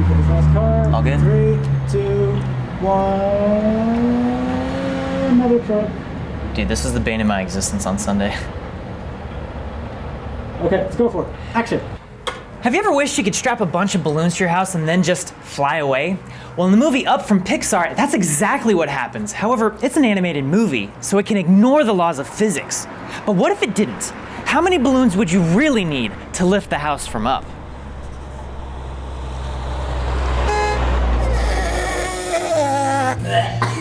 waiting for this last car. All good? 3, 2, 1. Another truck. Dude, this is the bane of my existence on Sunday. Okay, let's go for it. Action. Have you ever wished you could strap a bunch of balloons to your house and then just fly away? Well, in the movie Up from Pixar, that's exactly what happens. However, it's an animated movie, so it can ignore the laws of physics. But what if it didn't? How many balloons would you really need to lift the house from up?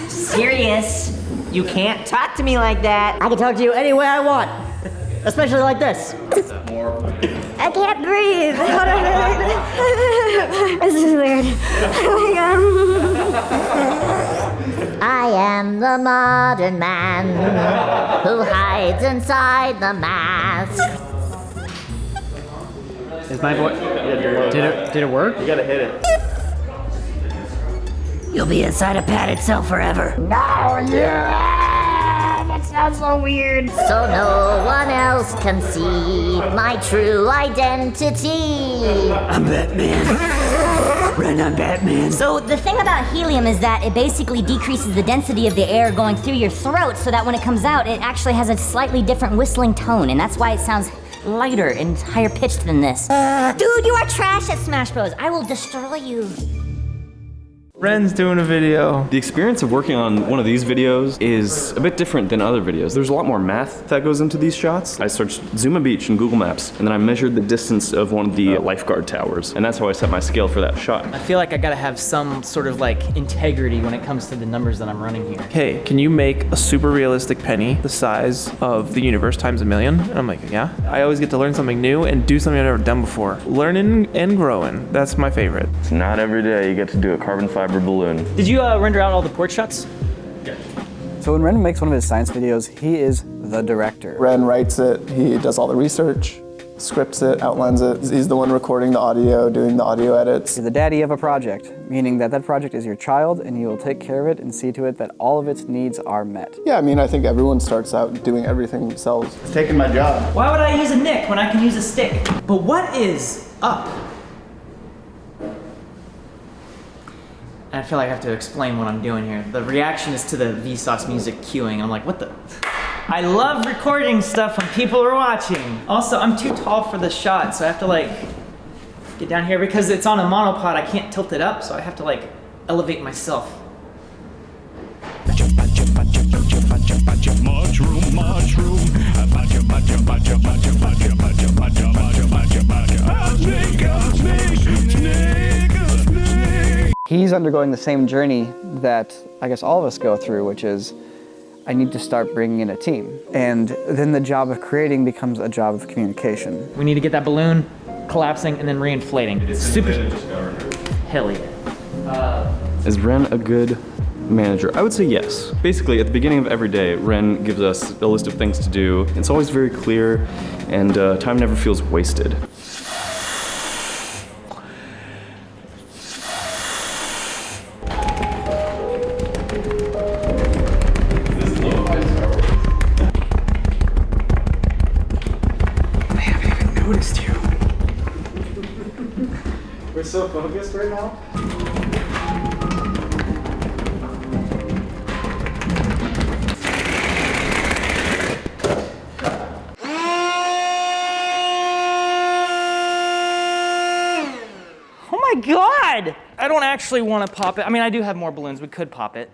Serious? You can't talk to me like that. I can talk to you any way I want, especially like this. I can't breathe. This is weird. Oh my god. I am the modern man who hides inside the mask. Is my voice? Did it work? You gotta hit it. You'll be inside a padded cell forever. No, yeah! That sounds so weird. So no one else can see my true identity. I'm Batman. Wren, I'm Batman. So the thing about helium is that it basically decreases the density of the air going through your throat so that when it comes out, it actually has a slightly different whistling tone, and that's why it sounds lighter and higher pitched than this. Dude, you are trash at Smash Bros. I will destroy you. Wren's doing a video. The experience of working on one of these videos is a bit different than other videos. There's a lot more math that goes into these shots. I searched Zuma Beach in Google Maps, and then I measured the distance of one of the lifeguard towers, and that's how I set my scale for that shot. I feel like I gotta have some sort of like integrity when it comes to the numbers that I'm running here. Hey, can you make a super realistic penny the size of the universe times a million? And I'm like, yeah. I always get to learn something new and do something I've never done before. Learning and growing, that's my favorite. It's not every day you get to do a carbon fiber balloon. Did you render out all the port shots? So when Wren makes one of his science videos, he is the director. Wren writes it, he does all the research, scripts it, outlines it. He's the one recording the audio, doing the audio edits. You're the daddy of a project, meaning that that project is your child and you will take care of it and see to it that all of its needs are met. Yeah, I mean, I think everyone starts out doing everything themselves. It's taking my job. Why would I use a nick when I can use a stick? But what is up? I feel like I have to explain what I'm doing here. The reaction is to the Vsauce music cueing. I'm like, what the? I love recording stuff when people are watching. Also, I'm too tall for the shot, so I have to like get down here because it's on a monopod. I can't tilt it up, so I have to like elevate myself. He's undergoing the same journey that I guess all of us go through, which is I need to start bringing in a team. And then the job of creating becomes a job of communication. We need to get that balloon collapsing and then reinflating. It's super. Hell yeah. Is Wren a good manager? I would say yes. Basically, at the beginning of every day, Wren gives us a list of things to do. It's always very clear, and time never feels wasted. We're so focused right now. Oh my God! I don't actually want to pop it. I mean, I do have more balloons. We could pop it.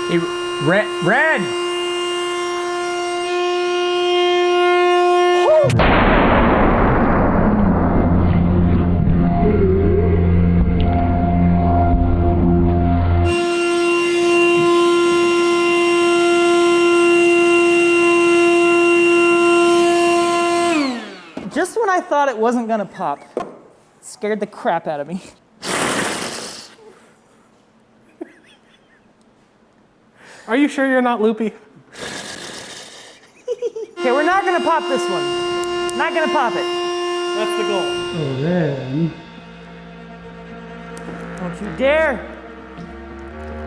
Hey, Wren! Just when I thought it wasn't gonna pop, it scared the crap out of me. Are you sure you're not loopy? Okay, we're not gonna pop this one. Not gonna pop it. That's the goal. Oh, man. Don't you dare.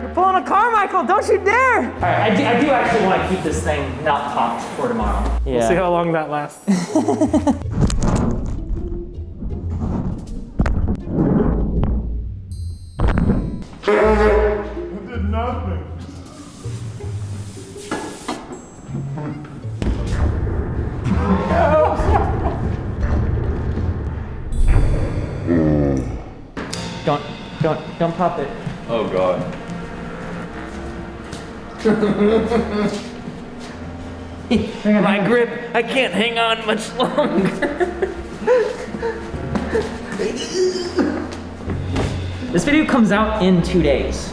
You're pulling a Carmichael, don't you dare! All right, I do actually want to keep this thing not popped for tomorrow. Yeah. We'll see how long that lasts. It did nothing. Don't pop it. Oh God. My grip, I can't hang on much longer. This video comes out in 2 days.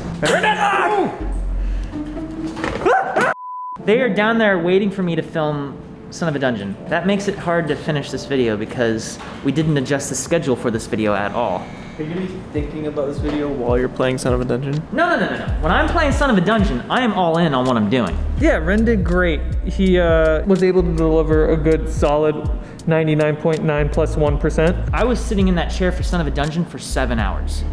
They are down there waiting for me to film Son of a Dungeon. That makes it hard to finish this video because we didn't adjust the schedule for this video at all. Are you gonna be thinking about this video while you're playing Son of a Dungeon? No. When I'm playing Son of a Dungeon, I am all in on what I'm doing. Yeah, Wren did great. He was able to deliver a good solid 99.9 plus 1%. I was sitting in that chair for Son of a Dungeon for 7 hours.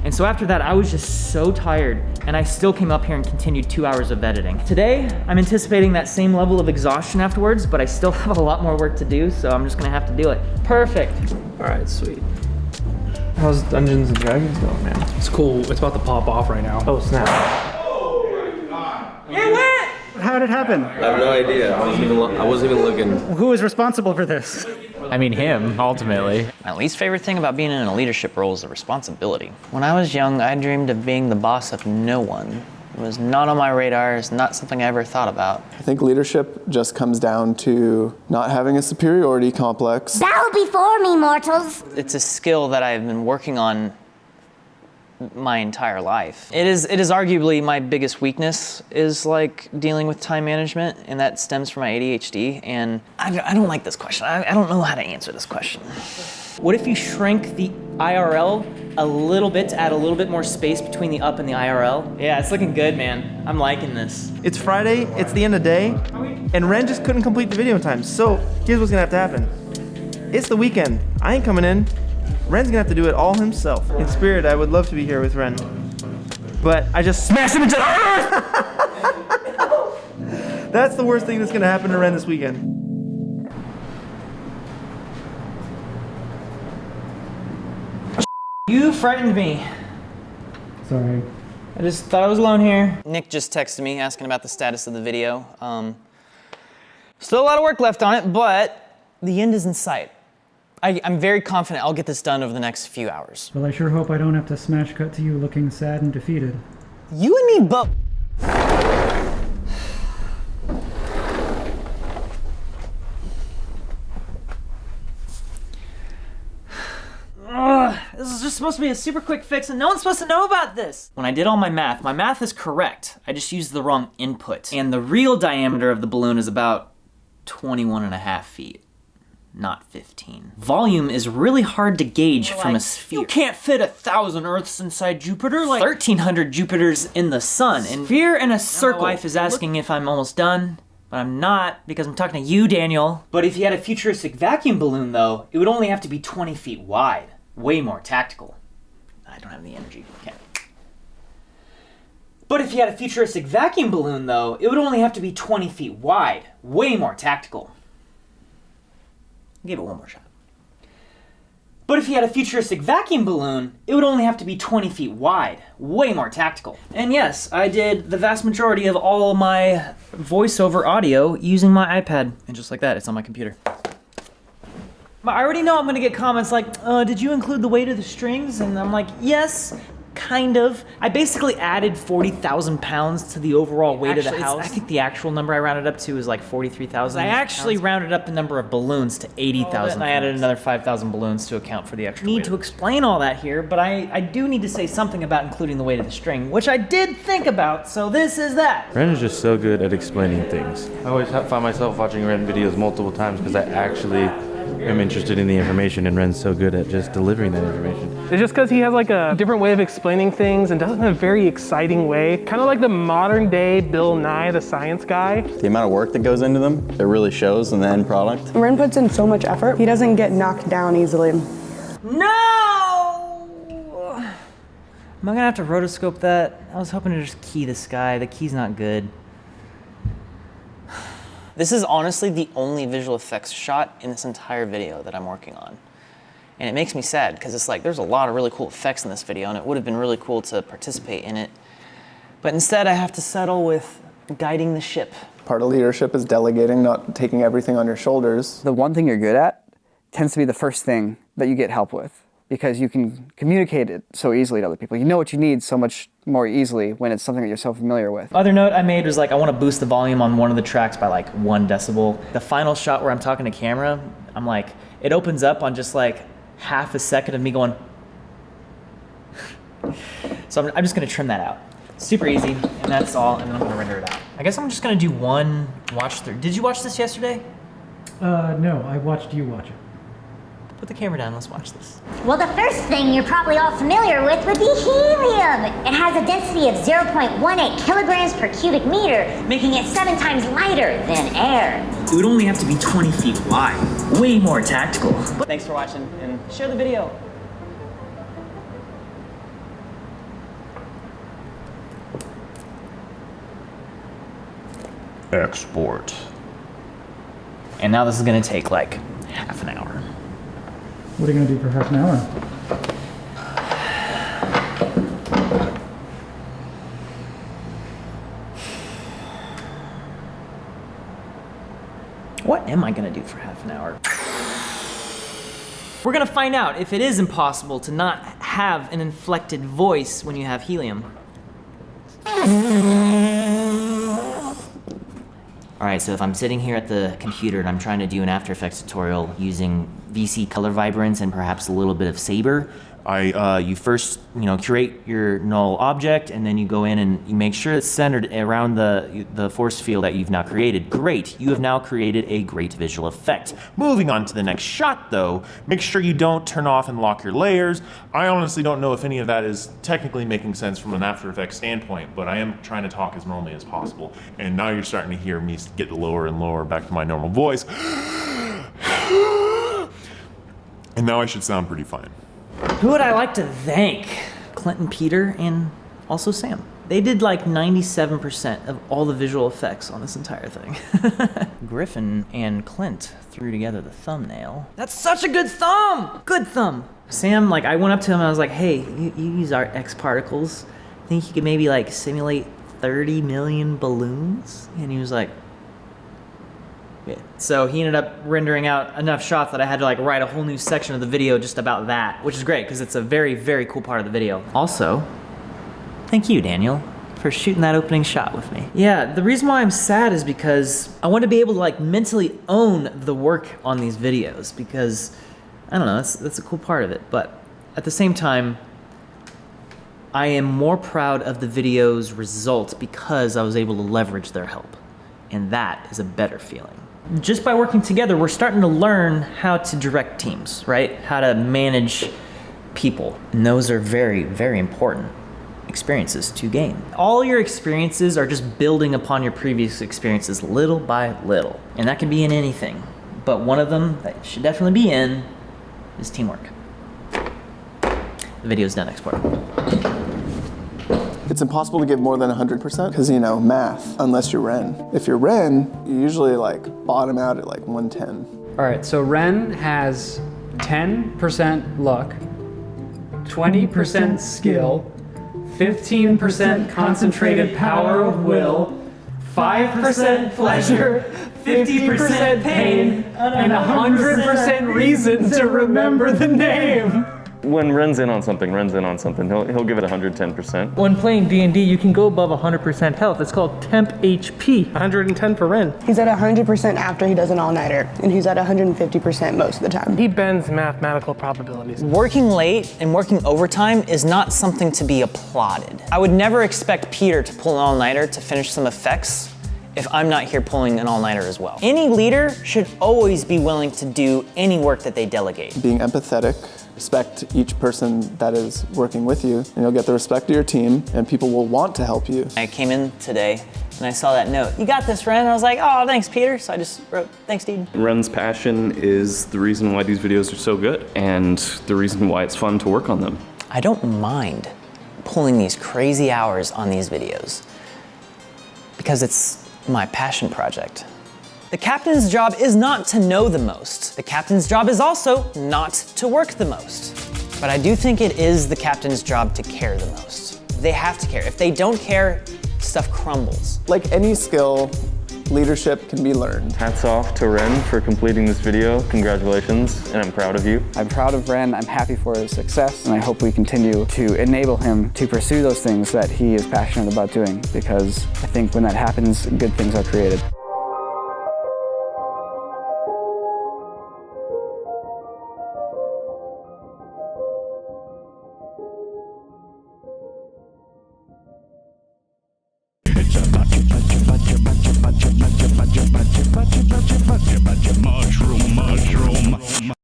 And so after that, I was just so tired, and I still came up here and continued 2 hours of editing. Today, I'm anticipating that same level of exhaustion afterwards, but I still have a lot more work to do, so I'm just gonna have to do it. Perfect. All right, sweet. How's Dungeons and Dragons going, man? It's cool. It's about to pop off right now. Oh, snap. It went! How did it happen? I have no idea. I wasn't even looking. Who is responsible for this? I mean, him, ultimately. My least favorite thing about being in a leadership role is the responsibility. When I was young, I dreamed of being the boss of no one. It was not on my radar. It's not something I ever thought about. I think leadership just comes down to not having a superiority complex. Bow before me, mortals. It's a skill that I've been working on my entire life. It is arguably my biggest weakness is like dealing with time management, and that stems from my ADHD, and I don't like this question. I don't know how to answer this question. What if you shrank the IRL a little bit to add a little bit more space between the up and the IRL? Yeah, it's looking good, man. I'm liking this. It's Friday, it's the end of the day, and Wren just couldn't complete the video in time, so here's what's gonna have to happen. It's the weekend. I ain't coming in. Wren's gonna have to do it all himself. In spirit, I would love to be here with Wren, but I just smashed him into the earth! That's the worst thing that's gonna happen to Wren this weekend. You frightened me. Sorry. I just thought I was alone here. Nick just texted me asking about the status of the video. Still a lot of work left on it, but the end is in sight. I'm very confident I'll get this done over the next few hours. Well, I sure hope I don't have to smash cut to you looking sad and defeated. You and me both. This is just supposed to be a super quick fix and no one's supposed to know about this. When I did all my math is correct. I just used the wrong input. And the real diameter of the balloon is about 21.5 feet, not 15. Volume is really hard to gauge from a sphere. You can't fit 1,000 Earths inside Jupiter, like 1,300 Jupiters in the sun. And sphere in a circle. My wife is asking if I'm almost done, but I'm not because I'm talking to you, Daniel. But if you had a futuristic vacuum balloon though, it would only have to be 20 feet wide. Way more tactical. I don't have the energy. Okay. But if you had a futuristic vacuum balloon though, it would only have to be 20 feet wide. Way more tactical. Give it one more shot. But if you had a futuristic vacuum balloon, it would only have to be 20 feet wide. Way more tactical. And yes, I did the vast majority of all my voiceover audio using my iPad. And just like that, it's on my computer. I already know I'm gonna get comments like, did you include the weight of the strings? And I'm like, yes, kind of. I basically added 40,000 pounds to the overall weight of the house. I think the actual number I rounded up to is like 43,000. I actually rounded up the number of balloons to 80,000. And I added another 5,000 balloons to account for the extra weight. I need to explain all that here, but I do need to say something about including the weight of the string, which I did think about, so this is that. Wren is just so good at explaining things. I always find myself watching Wren videos multiple times because I actually am interested in the information, and Wren's so good at just delivering that information. It's just because he has like a different way of explaining things and does it in a very exciting way. Kind of like the modern day Bill Nye, the science guy. The amount of work that goes into them, it really shows in the end product. Wren puts in so much effort. He doesn't get knocked down easily. No! Am I gonna have to rotoscope that? I was hoping to just key the sky. The key's not good. This is honestly the only visual effects shot in this entire video that I'm working on. And it makes me sad, because it's like, there's a lot of really cool effects in this video, and it would have been really cool to participate in it. But instead, I have to settle with guiding the ship. Part of leadership is delegating, not taking everything on your shoulders. The one thing you're good at tends to be the first thing that you get help with, because you can communicate it so easily to other people. You know what you need so much more easily when it's something that you're so familiar with. Other note I made was like, I want to boost the volume on one of the tracks by like 1 decibel. The final shot where I'm talking to camera, I'm like, it opens up on just like half a second of me going. So I'm just gonna trim that out. Super easy, and that's all, and then I'm gonna render it out. I guess I'm just gonna do one watch through. Did you watch this yesterday? No, I watched you watch it. Put the camera down, let's watch this. Well, the first thing you're probably all familiar with would be helium. It has a density of 0.18 kilograms per cubic meter, making it 7 times lighter than air. It would only have to be 20 feet wide. Way more tactical. Thanks for watching, and share the video. Export. And now this is gonna take like half an hour. What are you gonna do for half an hour? What am I gonna do for half an hour? We're gonna find out if it is impossible to not have an inflected voice when you have helium. All right, so if I'm sitting here at the computer and I'm trying to do an After Effects tutorial using VC color vibrance and perhaps a little bit of Saber, you first, curate your null object, and then you go in and you make sure it's centered around the force field that you've now created. Great, you have now created a great visual effect. Moving on to the next shot though, make sure you don't turn off and lock your layers. I honestly don't know if any of that is technically making sense from an After Effects standpoint, but I am trying to talk as normally as possible. And now you're starting to hear me get lower and lower back to my normal voice. And now I should sound pretty fine. Who would I like to thank? Clint, Peter, and also Sam. They did like 97% of all the visual effects on this entire thing. Griffin and Clint threw together the thumbnail. That's such a good thumb! Good thumb! Sam, I went up to him and I was like, hey, you use our X particles. Think you could maybe simulate 30 million balloons? And he was like, yeah. So he ended up rendering out enough shots that I had to write a whole new section of the video just about that, which is great because it's a very, very cool part of the video. Also, thank you, Daniel, for shooting that opening shot with me. Yeah, the reason why I'm sad is because I want to be able to mentally own the work on these videos because, I don't know, that's a cool part of it. But at the same time, I am more proud of the video's results because I was able to leverage their help. And that is a better feeling. Just by working together, we're starting to learn how to direct teams, right? How to manage people. And those are very, very important experiences to gain. All your experiences are just building upon your previous experiences little by little. And that can be in anything. But one of them that you should definitely be in is teamwork. The video's done exporting. It's impossible to give more than 100% because, math, unless you're Wren. If you're Wren, you usually bottom out at 110. All right, so Wren has 10% luck, 20% skill, 15% concentrated power of will, 5% pleasure, 50% pain, and 100% reason to remember the name. When Wren's in on something, He'll give it 110%. When playing D&D, you can go above 100% health. It's called temp HP. 110 for Wren. He's at 100% after he does an all-nighter, and he's at 150% most of the time. He bends mathematical probabilities. Working late and working overtime is not something to be applauded. I would never expect Peter to pull an all-nighter to finish some effects if I'm not here pulling an all-nighter as well. Any leader should always be willing to do any work that they delegate. Being empathetic, respect each person that is working with you, and you'll get the respect of your team, and people will want to help you. I came in today and I saw that note. You got this, Wren. I was like, oh, thanks, Peter. So I just wrote, thanks, Dean. Wren's passion is the reason why these videos are so good, and the reason why it's fun to work on them. I don't mind pulling these crazy hours on these videos? Because it's my passion project. The captain's job is not to know the most. The captain's job is also not to work the most. But I do think it is the captain's job to care the most. They have to care. If they don't care, stuff crumbles. Like any skill, leadership can be learned. Hats off to Wren for completing this video. Congratulations, and I'm proud of you. I'm proud of Wren, I'm happy for his success, and I hope we continue to enable him to pursue those things that he is passionate about doing, because I think when that happens, good things are created. Mushroom.